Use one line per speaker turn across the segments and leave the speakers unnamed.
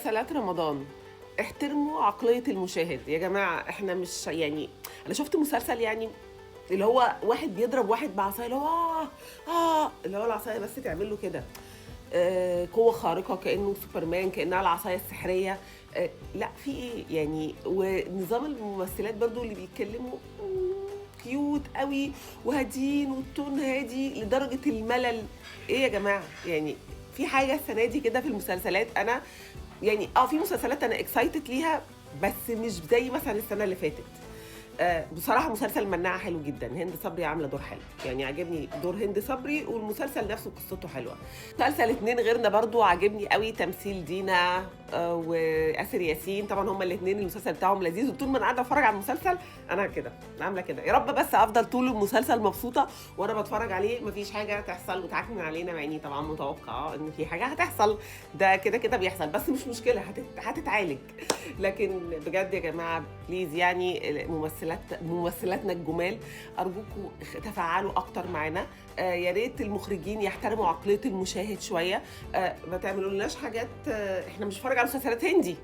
مسلسلات رمضان، احترموا عقلية المشاهد يا جماعة. احنا مش يعني، انا شفت مسلسل يعني اللي هو واحد بيضرب واحد بعصاية، اللي هو اللي هو العصاية بس تعمل له كده قوة خارقة كأنه سوبرمان، كأنها العصاية السحرية. لا في ايه يعني؟ ونظام الممثلات برضو اللي بيتكلموا كيوت قوي وهادين والتون هادي لدرجة الملل. ايه يا جماعة يعني؟ في حاجة السنة دي كده في المسلسلات، انا يعني في مسلسلات انا اكسايتد ليها، بس مش زي مثلا السنة اللي فاتت. بصراحة مسلسل مناعة حلو جدا، هند صبري عاملة دور حلو، يعني عجبني دور هند صبري، والمسلسل نفسه قصته حلوة. مسلسل اتنين غيرنا برضو عجبني قوي تمثيل دينا وآسر ياسين، طبعا هما الاتنين المسلسل بتاعهم لذيذ، وطول ما انا قاعدة اتفرج على المسلسل انا كده عاملة كده، يا رب بس افضل طول المسلسل مبسوطة وانا بتفرج عليه، مفيش حاجة تحصل وتعكنن علينا، مع اني طبعا متوقعة ان في حاجة هتحصل، ده كده كده بيحصل، بس مش مشكلة، هتتعالج. لكن بجد يا جماعة بليز يعني ممثلاتنا الجمال، ارجوكم تفاعلوا اكتر معانا. يا ريت المخرجين يحترموا عقليه المشاهد شويه. ما تعملوا لناش حاجات. احنا مش بنتفرج على مسلسلات هندي.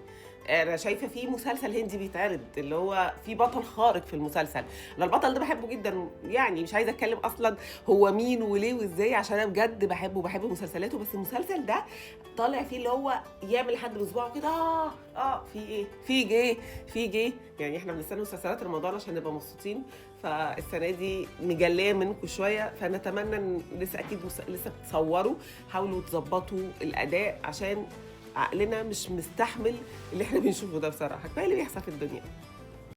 انا شايفه في مسلسل هندي بيتعرض اللي هو في بطل خارق في المسلسل، انا البطل ده بحبه جدا، يعني مش عايزه اتكلم اصلا هو مين وليه وازاي، عشان انا بجد بحب مسلسلاته، بس المسلسل ده طالع فيه اللي هو يعمل لحد بصباعه كده في ايه، في جه يعني احنا بنستنى مسلسلات رمضان عشان نبقى مبسوطين، فالسنه دي مجليه منكم شويه، فنتمنى ان لسه اكيد لسه بتصوروا، حاولوا تظبطوا الاداء عشان عقلنا مش مستحمل اللي احنا بنشوفه ده بصراحه، كفايه اللي بيحصل في الدنيا.